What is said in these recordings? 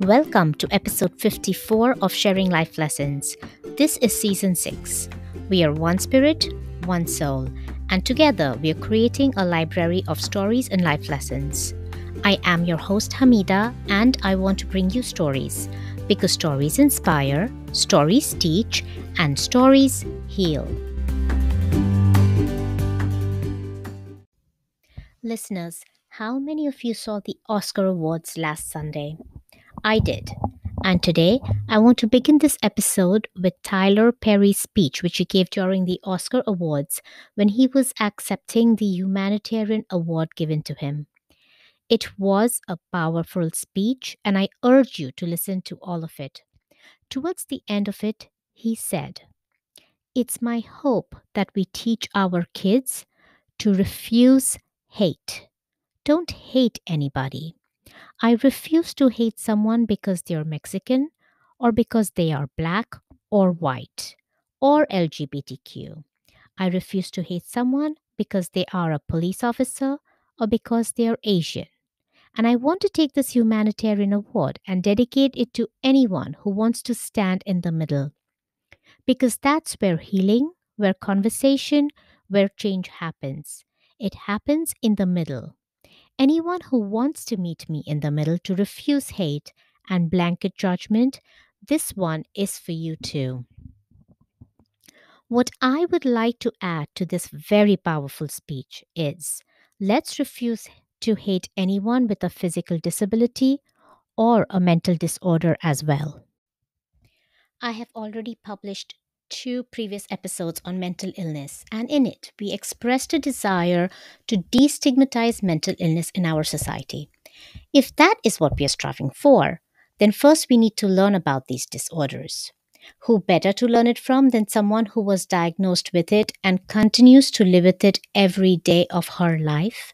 Welcome to episode 54 of Sharing Life Lessons. This is season 6. We are one spirit, one soul, and together we are creating a library of stories and life lessons. I am your host Hamidah, and I want to bring you stories because stories inspire, stories teach, and stories heal. Listeners, how many of you saw the Oscar Awards last Sunday? I did. And today, I want to begin this episode with Tyler Perry's speech, which he gave during the Oscar Awards when he was accepting the humanitarian award given to him. It was a powerful speech, and I urge you to listen to all of it. Towards the end of it, he said, "It's my hope that we teach our kids to refuse hate. Don't hate anybody. I refuse to hate someone because they're Mexican or because they are black or white or LGBTQ. I refuse to hate someone because they are a police officer or because they are Asian. And I want to take this humanitarian award and dedicate it to anyone who wants to stand in the middle. Because that's where healing, where conversation, where change happens. It happens in the middle. Anyone who wants to meet me in the middle to refuse hate and blanket judgment, this one is for you too." What I would like to add to this very powerful speech is let's refuse to hate anyone with a physical disability or a mental disorder as well. I have already published 2 previous episodes on mental illness, and in it, we expressed a desire to destigmatize mental illness in our society. If that is what we are striving for, then first we need to learn about these disorders. Who better to learn it from than someone who was diagnosed with it and continues to live with it every day of her life?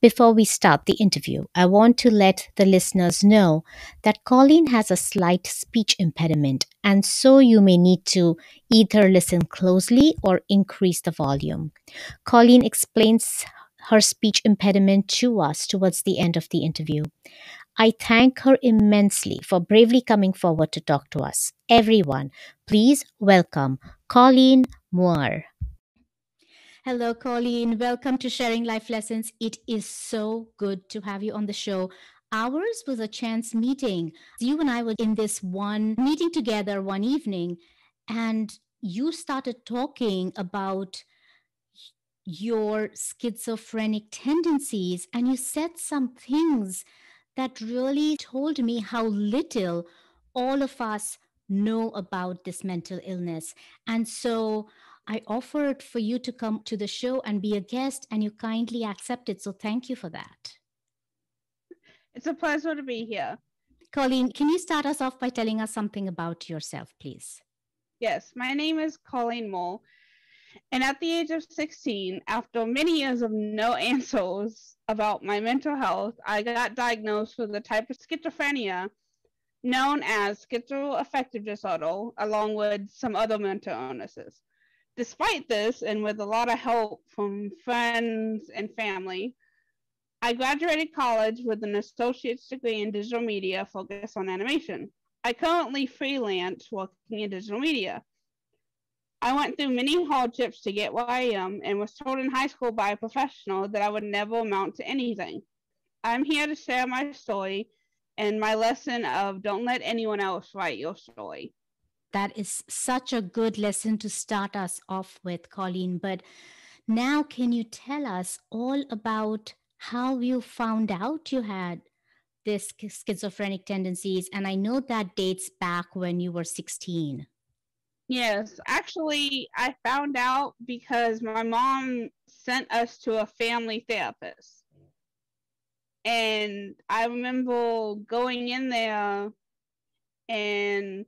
Before we start the interview, I want to let the listeners know that Colleen has a slight speech impediment, and so you may need to either listen closely or increase the volume. Colleen explains her speech impediment to us towards the end of the interview. I thank her immensely for bravely coming forward to talk to us. Everyone, please welcome Colleen Moore. Hello, Colleen. Welcome to Sharing Life Lessons. It is so good to have you on the show. Ours was a chance meeting. You and I were in this one meeting together one evening, and you started talking about your schizophrenic tendencies, and you said some things that really told me how little all of us know about this mental illness. And so I offered for you to come to the show and be a guest, and you kindly accepted. So thank you for that. It's a pleasure to be here. Colleen, can you start us off by telling us something about yourself, please? Yes, my name is Colleen Moore, and at the age of 16, after many years of no answers about my mental health, I got diagnosed with a type of schizophrenia known as schizoaffective disorder, along with some other mental illnesses. Despite this, and with a lot of help from friends and family, I graduated college with an associate's degree in digital media focused on animation. I currently freelance working in digital media. I went through many hardships to get where I am and was told in high school by a professional that I would never amount to anything. I'm here to share my story and my lesson of don't let anyone else write your story. That is such a good lesson to start us off with, Colleen. But now, can you tell us all about how you found out you had this schizophrenic tendencies? And I know that dates back when you were 16. Yes, actually, I found out because my mom sent us to a family therapist. And I remember going in there and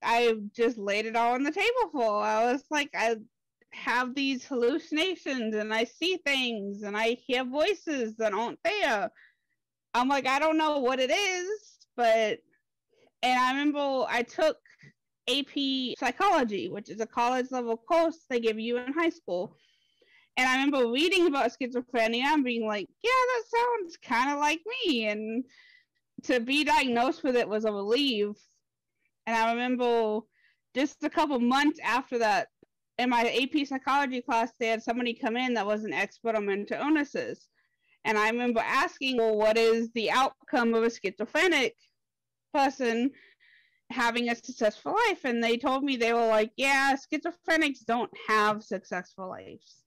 I just laid it all on the table for her. I was like, I have these hallucinations and I see things and I hear voices that aren't there. I'm like, I don't know what it is, but, and I remember I took AP psychology, which is a college level course they give you in high school. And I remember reading about schizophrenia and being like, yeah, that sounds kind of like me. And to be diagnosed with it was a relief. And I remember just a couple months after that, in my AP psychology class, they had somebody come in that was an expert on mental illnesses. And I remember asking, well, what is the outcome of a schizophrenic person having a successful life? And they told me, they were like, yeah, schizophrenics don't have successful lives.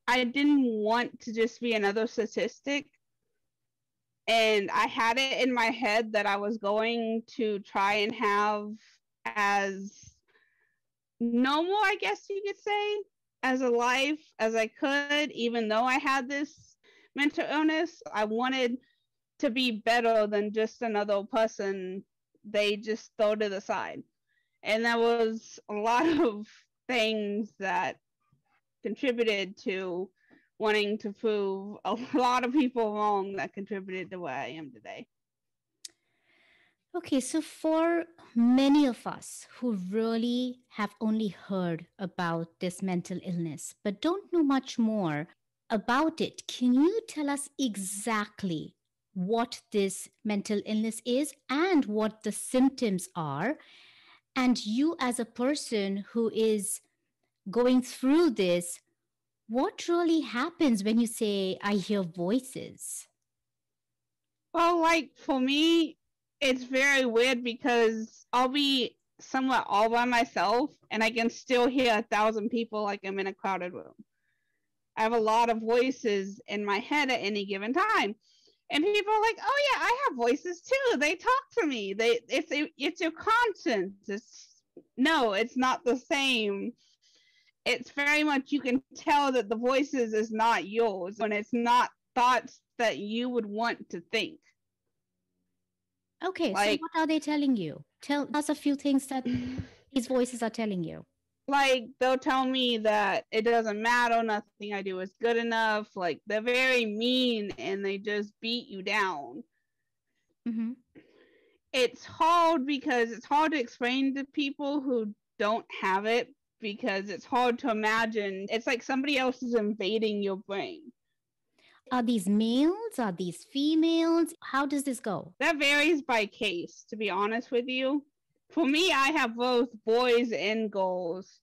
I didn't want to just be another statistic. And I had it in my head that I was going to try and have as normal, I guess you could say, as a life as I could, even though I had this mental illness. I wanted to be better than just another person they just throw to the side. And there was a lot of things that contributed to wanting to prove a lot of people wrong that contributed to where I am today. Okay, so for many of us who really have only heard about this mental illness but don't know much more about it, can you tell us exactly what this mental illness is and what the symptoms are? And you, as a person who is going through this, what really happens when you say, I hear voices? Well, like for me, it's very weird because I'll be somewhat all by myself and I can still hear 1,000 people like I'm in a crowded room. I have a lot of voices in my head at any given time. And people are like, "Oh yeah, I have voices too. They talk to me. It's your conscience. It's not the same. It's very much you can tell that the voices is not yours when it's not thoughts that you would want to think." Okay, so Like, what are they telling you? Tell us a few things that these voices are telling you. like they'll tell me that it doesn't matter, nothing I do is good enough. Like they're very mean and they just beat you down. Mm-hmm. It's hard because it's hard to explain to people who don't have it because it's hard to imagine. It's like somebody else is invading your brain. Are these males? Are these females? How does this go? That varies by case, to be honest with you. For me, I have both boys and girls.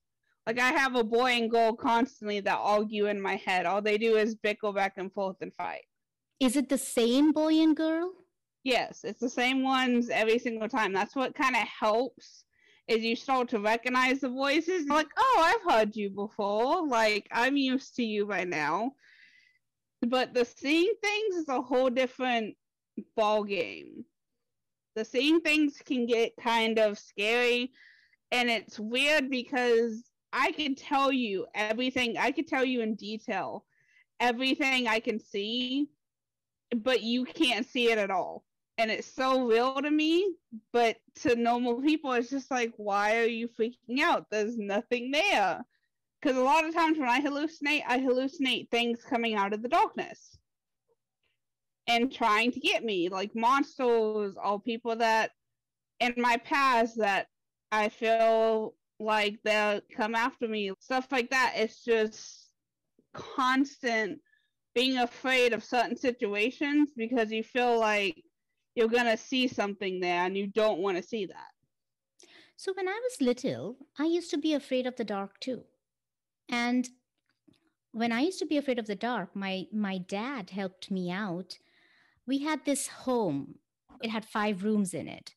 Like I have a boy and girl constantly that argue in my head. All they do is bicker back and forth and fight. Is it the same boy and girl? Yes, it's the same ones every single time. That's what kind of helps is you start to recognize the voices. Like, oh, I've heard you before. Like, I'm used to you by now. But the seeing things is a whole different ball game. The seeing things can get kind of scary, and it's weird because I can tell you everything. I could tell you in detail everything I can see, but you can't see it at all. And it's so real to me, but to normal people, it's just like, why are you freaking out? There's nothing there. Because a lot of times when I hallucinate things coming out of the darkness and trying to get me, like monsters or people that in my past that I feel like they'll come after me, stuff like that. It's just constant being afraid of certain situations because you feel like you're going to see something there and you don't want to see that. So when I was little, I used to be afraid of the dark too. And when I used to be afraid of the dark, my dad helped me out. We had this home. It had 5 rooms in it.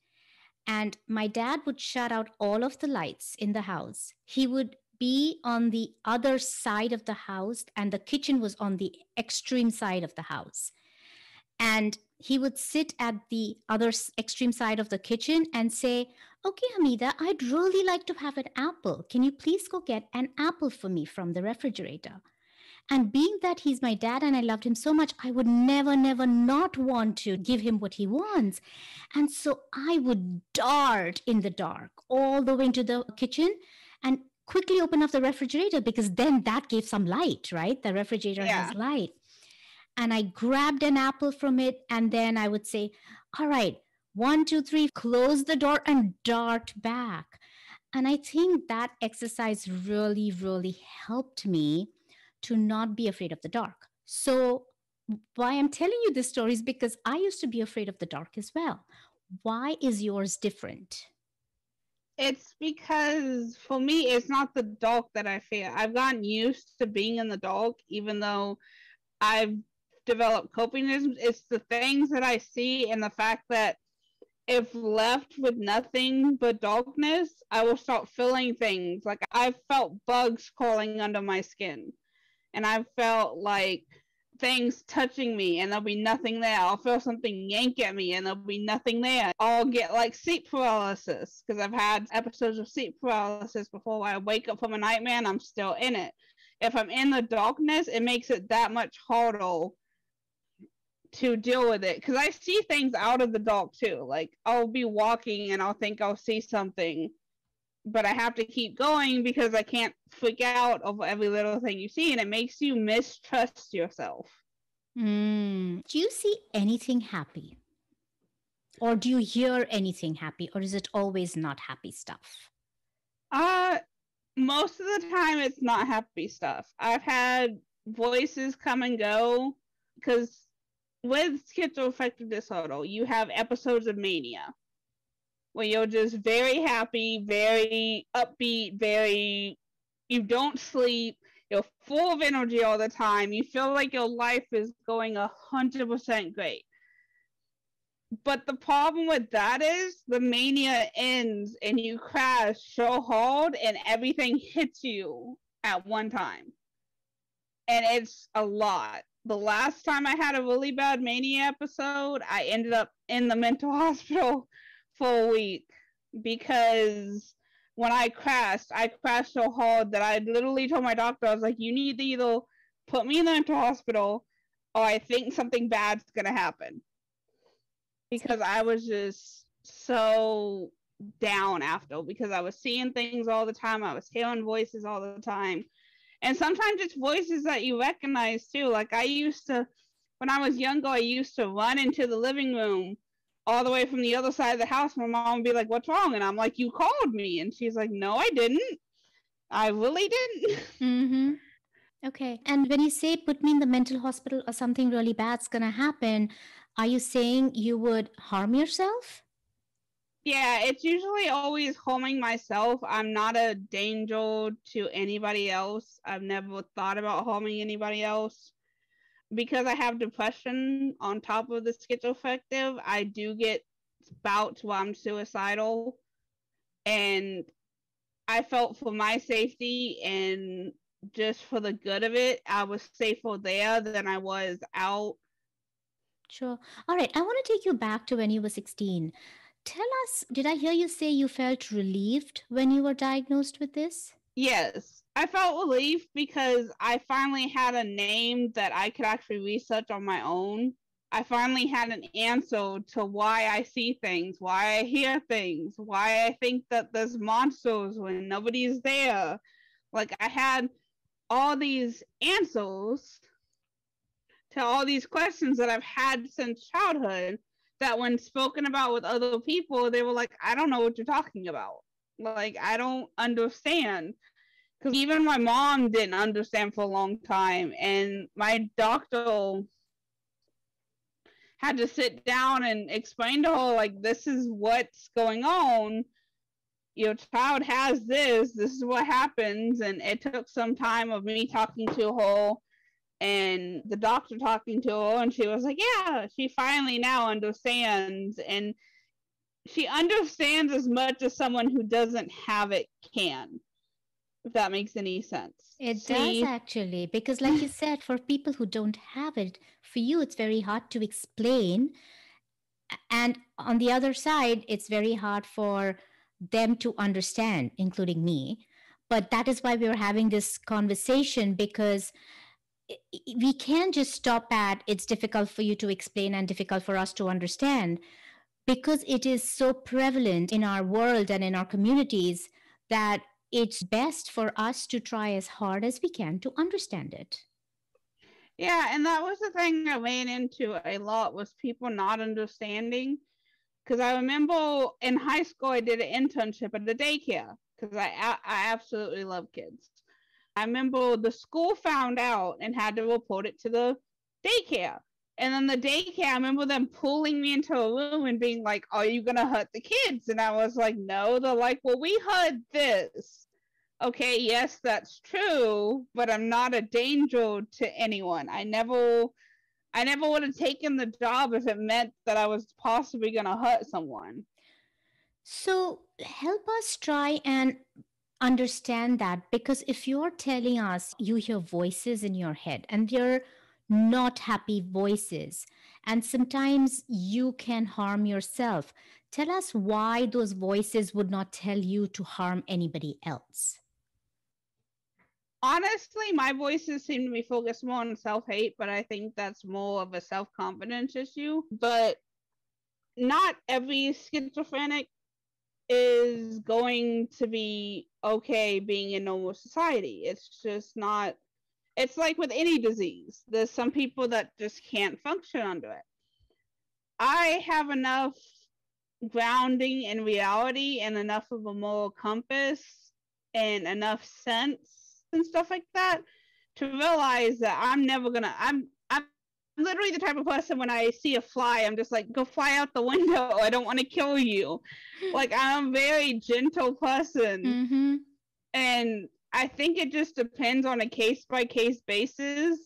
And my dad would shut out all of the lights in the house. He would be on the other side of the house, and the kitchen was on the extreme side of the house. And he would sit at the other extreme side of the kitchen and say, "Okay, Hamidah, I'd really like to have an apple. Can you please go get an apple for me from the refrigerator?" And being that he's my dad and I loved him so much, I would never, never not want to give him what he wants. And so I would dart in the dark all the way into the kitchen and quickly open up the refrigerator because then that gave some light, right? The refrigerator has light. And I grabbed an apple from it and then I would say, "All right, 1, 2, 3, close the door and dart back." And I think that exercise really, really helped me to not be afraid of the dark. So Why I'm telling you this story is because I used to be afraid of the dark as well. Why is yours different? It's because for me, it's not the dark that I fear. I've gotten used to being in the dark, even though I've developed copingisms. It's the things that I see and the fact that if left with nothing but darkness, I will start feeling things. Like I've felt bugs crawling under my skin, and I've felt like things touching me and there'll be nothing there. I'll feel something yank at me and there'll be nothing there. I'll get like sleep paralysis because I've had episodes of sleep paralysis before where I wake up from a nightmare and I'm still in it. If I'm in the darkness, it makes it that much harder to deal with it because I see things out of the dark too. Like I'll be walking and I'll think I'll see something, but I have to keep going because I can't freak out over every little thing you see, and it makes you mistrust yourself. Do you see anything happy? Or do you hear anything happy? Or is it always not happy stuff? Uh, Most of the time it's not happy stuff. I've had voices come and go because with schizoaffective disorder, you have episodes of mania where you're just very happy, very upbeat, you don't sleep, you're full of energy all the time, you feel like your life is going 100% great. But the problem with that is the mania ends and you crash so hard and everything hits you at one time. And it's a lot. The last time I had a really bad mania episode, I ended up in the mental hospital for a week because when I crashed so hard that I literally told my doctor, I was like, you need to either put me in the mental hospital or I think something bad's going to happen. Because I was just so down after because I was seeing things all the time. I was hearing voices all the time. And sometimes it's voices that you recognize too. Like when I was younger, I used to run into the living room all the way from the other side of the house. My mom would be like, what's wrong? And I'm like, you called me. And she's like, no, I didn't. I really didn't. Mm-hmm. Okay. And when you say put me in the mental hospital or something really bad's going to happen, are you saying you would harm yourself? Yeah, it's usually always harming myself. I'm not a danger to anybody else. I've never thought about harming anybody else. Because I have depression on top of the schizoaffective, I do get bouts where I'm suicidal. And I felt for my safety and just for the good of it, I was safer there than I was out. Sure. All right. I want to take you back to when you were 16. Tell us, did I hear you say you felt relieved when you were diagnosed with this? Yes, I felt relief because I finally had a name that I could actually research on my own. I finally had an answer to why I see things, why I hear things, why I think that there's monsters when nobody's there. Like I had all these answers to all these questions that I've had since childhood that when spoken about with other people, they were like, I don't know what you're talking about. Like, I don't understand. Because even my mom didn't understand for a long time. And my doctor had to sit down and explain to her, like, this is what's going on. Your child has this is what happens. And it took some time of me talking to her and the doctor talking to her, and she was like, yeah, she finally now understands. And she understands as much as someone who doesn't have it can, if that makes any sense. It does actually, because like you said, for people who don't have it, for you, it's very hard to explain. And on the other side, it's very hard for them to understand, including me. But that is why we are having this conversation, because we can't just stop at it's difficult for you to explain and difficult for us to understand, because it is so prevalent in our world and in our communities that it's best for us to try as hard as we can to understand it. Yeah, and that was the thing I ran into a lot, was people not understanding. Because I remember in high school I did an internship at the daycare because I absolutely love kids. I remember the school found out and had to report it to the daycare. And then the daycare, I remember them pulling me into a room and being like, "Are you gonna hurt the kids?" And I was like, "No." They're like, "Well, we heard this." Okay, yes, that's true, but I'm not a danger to anyone. I never would have taken the job if it meant that I was possibly gonna hurt someone. So help us try and understand that, because if you're telling us you hear voices in your head and they're not happy voices, and sometimes you can harm yourself, tell us why those voices would not tell you to harm anybody else. Honestly, my voices seem to be focused more on self hate, but I think that's more of a self confidence issue. But not every schizophrenic is going to be okay being in normal society. It's just not. It's like with any disease. There's some people that just can't function under it. I have enough grounding in reality and enough of a moral compass and enough sense and stuff like that to realize that I'm never gonna. I'm literally the type of person when I see a fly, I'm just like, go fly out the window. I don't want to kill you. Like, I'm a very gentle person. Mm-hmm. And I think it just depends on a case by case basis.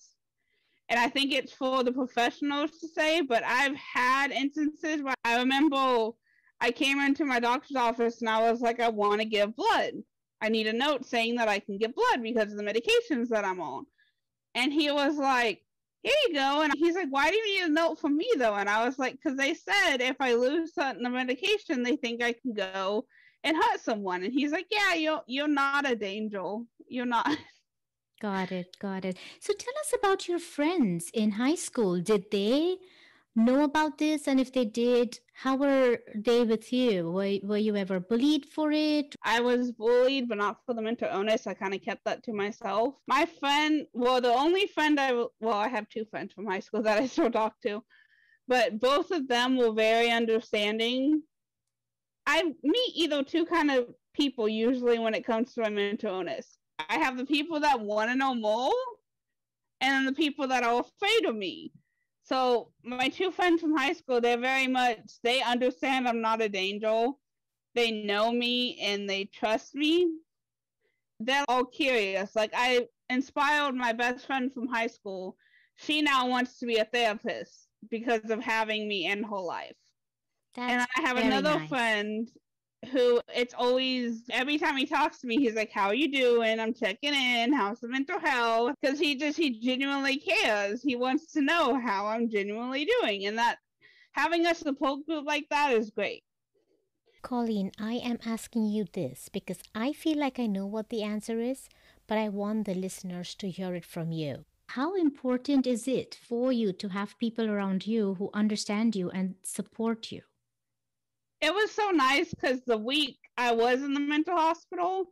And I think it's for the professionals to say, but I've had instances where I remember I came into my doctor's office and I was like, I want to give blood. I need a note saying that I can give blood because of the medications that I'm on. And he was like, here you go. And he's like, why do you need a note from me though? And I was like, because they said if I lose certain medication, they think I can go and hurt someone. And he's like, yeah, you're not a danger. You're not. Got it, got it. So tell us about your friends in high school. Did they know about this? And if they did, how were they with you? Were you ever bullied for it? I was bullied, but not for the mental illness. I kind of kept that to myself. My friend, well, the only friend I have two friends from high school that I still talk to, but both of them were very understanding. I meet either two kind of people usually when it comes to my mental illness. I have the people that want to know more, and then the people that are afraid of me. So my two friends from high school, they understand I'm not a danger. They know me and they trust me. They're all curious. Like, I inspired my best friend from high school. She now wants to be a therapist because of having me in her life. And That's I have very another nice. friend who it's always every time he talks to me, he's like, "How you doing? I'm checking in. How's the mental health?" Because he genuinely cares. He wants to know how I'm genuinely doing, and that having a support group like that is great. Colleen, I am asking you this because I feel like I know what the answer is, but I want the listeners to hear it from you. How important is it for you to have people around you who understand you and support you? It was so nice because the week I was in the mental hospital,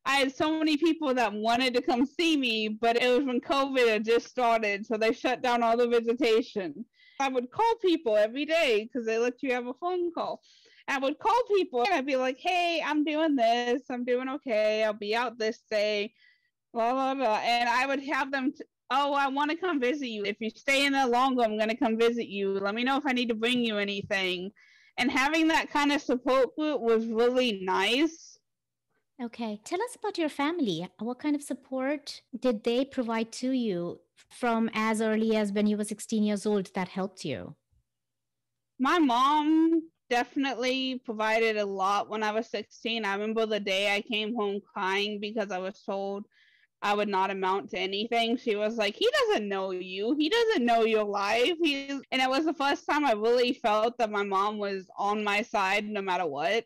I had so many people that wanted to come see me, but it was when COVID had just started, so they shut down all the visitation. I would call people every day because they let you have a phone call. I would call people and I'd be like, hey, I'm doing this. I'm doing okay. I'll be out this day, blah, blah, blah. And I would have them, oh, I want to come visit you. If you stay in there longer, I'm going to come visit you. Let me know if I need to bring you anything. And having that kind of support group was really nice. Okay, tell us about your family. What kind of support did they provide to you from as early as when you were 16 years old that helped you? My mom definitely provided a lot when I was 16. I remember the day I came home crying because I was told I would not amount to anything. She was like, he doesn't know you. He doesn't know your life. And it was the first time I really felt that my mom was on my side no matter what.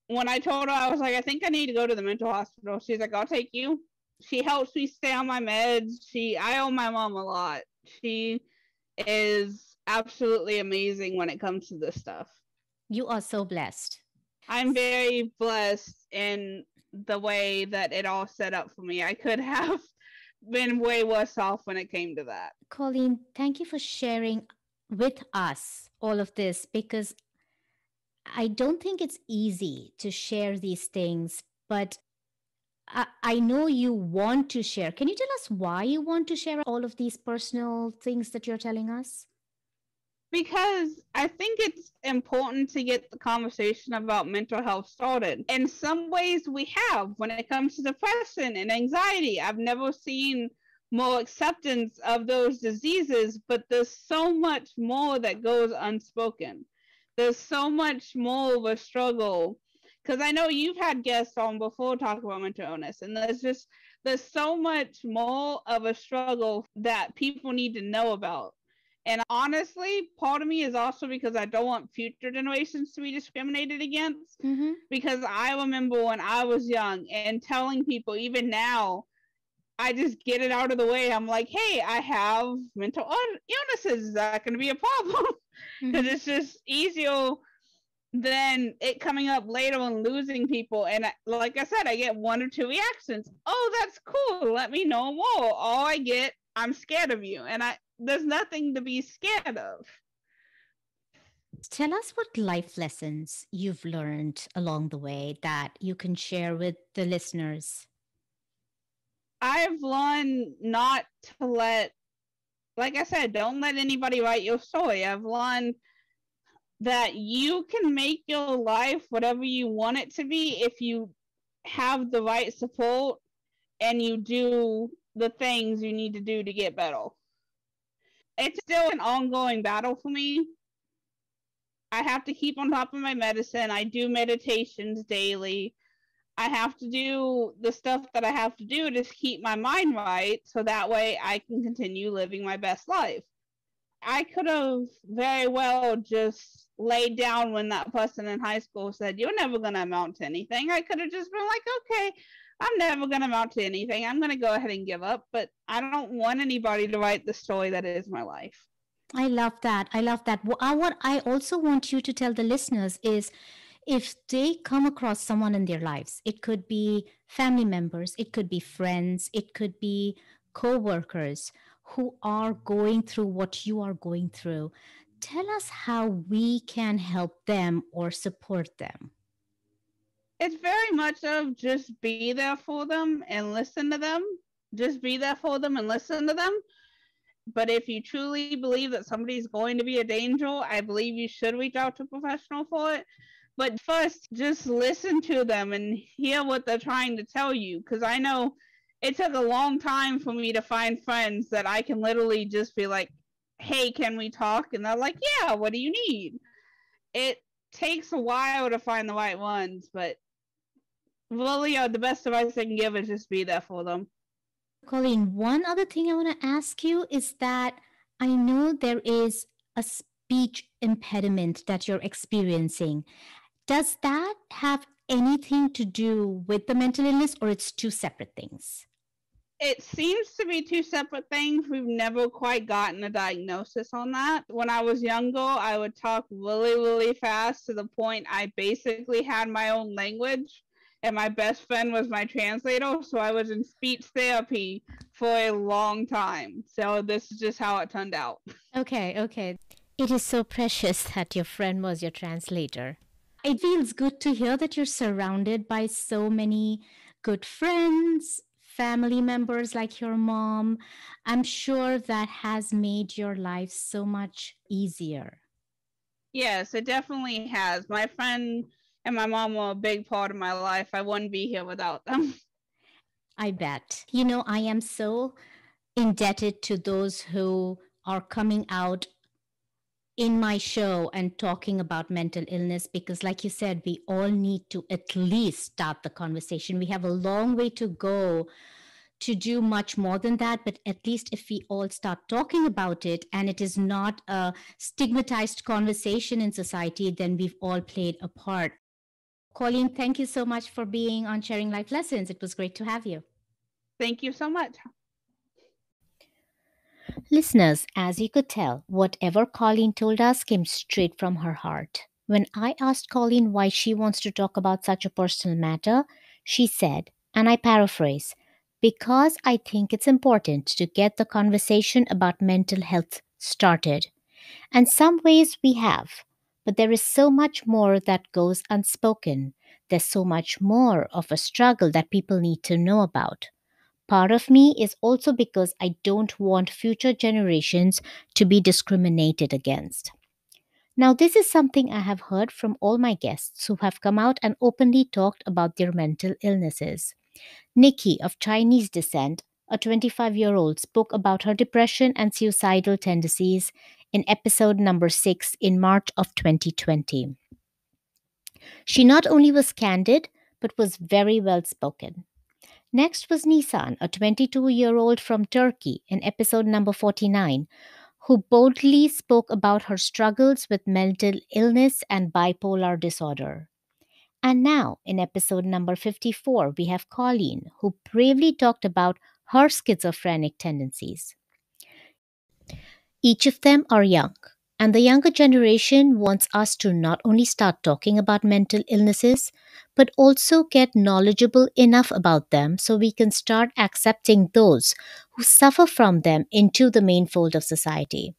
When I told her, I was like, I think I need to go to the mental hospital. She's like, I'll take you. She helps me stay on my meds. I owe my mom a lot. She is absolutely amazing when it comes to this stuff. You are so blessed. I'm very blessed in the way that it all set up for me. I could have been way worse off when it came to that. Colleen, thank you for sharing with us all of this, because I don't think it's easy to share these things, but I know you want to share. Can you tell us why you want to share all of these personal things that you're telling us? Because I think it's important to get the conversation about mental health started. In some ways, we have when it comes to depression and anxiety. I've never seen more acceptance of those diseases, but there's so much more that goes unspoken. There's so much more of a struggle. Because I know you've had guests on before talk about mental illness, and there's so much more of a struggle that people need to know about. And honestly, part of me is also because I don't want future generations to be discriminated against. Mm-hmm. Because I remember when I was young and telling people, even now, I just get it out of the way. I'm like, hey, I have mental illnesses. Is that going to be a problem? Because Mm-hmm. it's just easier than it coming up later and losing people. And like I said, I get one or two reactions. Oh, that's cool. Let me know more. All I get, I'm scared of you. And there's nothing to be scared of. Tell us what life lessons you've learned along the way that you can share with the listeners. I've learned not to let, like I said, don't let anybody write your story. I've learned that you can make your life whatever you want it to be if you have the right support and you do the things you need to do to get better. It's still an ongoing battle for me. I have to keep on top of my medicine. I do meditations daily. I have to do the stuff that I have to do to keep my mind right so that way I can continue living my best life. I could have very well just laid down when that person in high school said, "You're never going to amount to anything." I could have just been like, okay, I'm never going to amount to anything. I'm going to go ahead and give up. But I don't want anybody to write the story that is my life. I love that. I love that. What I also want you to tell the listeners is if they come across someone in their lives, it could be family members, it could be friends, it could be co workers who are going through what you are going through. Tell us how we can help them or support them. It's very much of just be there for them and listen to them. Just be there for them and listen to them. But if you truly believe that somebody's going to be a danger, I believe you should reach out to a professional for it. But first, just listen to them and hear what they're trying to tell you. Because I know it took a long time for me to find friends that I can literally just be like, hey, can we talk? And they're like, yeah, what do you need? It takes a while to find the right ones, but really, the best advice I can give is just be there for them. Colleen, one other thing I want to ask you is that I know there is a speech impediment that you're experiencing. Does that have anything to do with the mental illness or it's two separate things? It seems to be two separate things. We've never quite gotten a diagnosis on that. When I was younger, I would talk really, really fast to the point I basically had my own language, and my best friend was my translator. So I was in speech therapy for a long time. So this is just how it turned out. Okay, okay. It is so precious that your friend was your translator. It feels good to hear that you're surrounded by so many good friends, family members like your mom. I'm sure that has made your life so much easier. Yes, it definitely has. My friend and my mom were a big part of my life. I wouldn't be here without them. I bet. I am so indebted to those who are coming out in my show and talking about mental illness because, like you said, we all need to at least start the conversation. We have a long way to go to do much more than that, but at least if we all start talking about it and it is not a stigmatized conversation in society, then we've all played a part. Colleen, thank you so much for being on Sharing Life Lessons. It was great to have you. Thank you so much. Listeners, as you could tell, whatever Colleen told us came straight from her heart. When I asked Colleen why she wants to talk about such a personal matter, she said, and I paraphrase, because I think it's important to get the conversation about mental health started. And some ways we have, but there is so much more that goes unspoken. there's so much more of a struggle that people need to know about. Part of me is also because I don't want future generations to be discriminated against. Now, this is something I have heard from all my guests who have come out and openly talked about their mental illnesses. Nikki, of Chinese descent, a 25-year-old, spoke about her depression and suicidal tendencies in episode number 6 in March of 2020. She not only was candid, but was very well spoken. Next was Nisan, a 22-year-old from Turkey, in episode number 49, who boldly spoke about her struggles with mental illness and bipolar disorder. And now, in episode number 54, we have Colleen, who bravely talked about her schizophrenic tendencies. Each of them are young, and the younger generation wants us to not only start talking about mental illnesses, but also get knowledgeable enough about them so we can start accepting those who suffer from them into the main fold of society.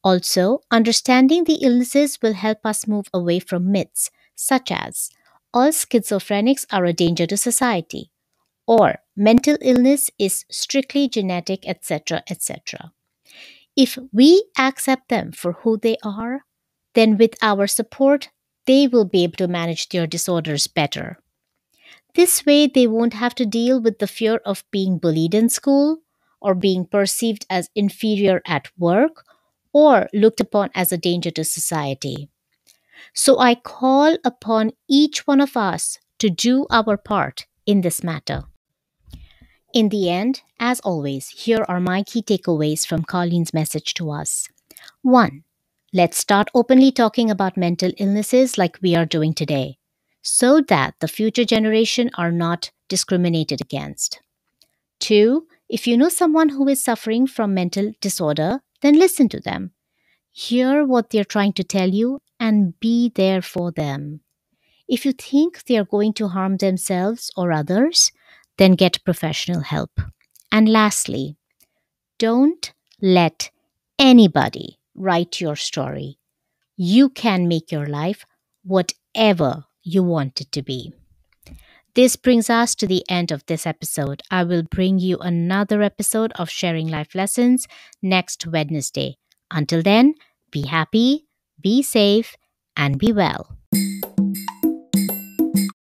Also, understanding the illnesses will help us move away from myths such as all schizophrenics are a danger to society or mental illness is strictly genetic, etc., etc. If we accept them for who they are, then with our support, they will be able to manage their disorders better. This way, they won't have to deal with the fear of being bullied in school, or being perceived as inferior at work, or looked upon as a danger to society. So I call upon each one of us to do our part in this matter. In the end, as always, here are my key takeaways from Colleen's message to us. 1. Let's start openly talking about mental illnesses like we are doing today, so that the future generation are not discriminated against. 2. If you know someone who is suffering from mental disorder, then listen to them. Hear what they're trying to tell you and be there for them. If you think they are going to harm themselves or others, then get professional help. And lastly, don't let anybody write your story. You can make your life whatever you want it to be. This brings us to the end of this episode. I will bring you another episode of Sharing Life Lessons next Wednesday. Until then, be happy, be safe, and be well.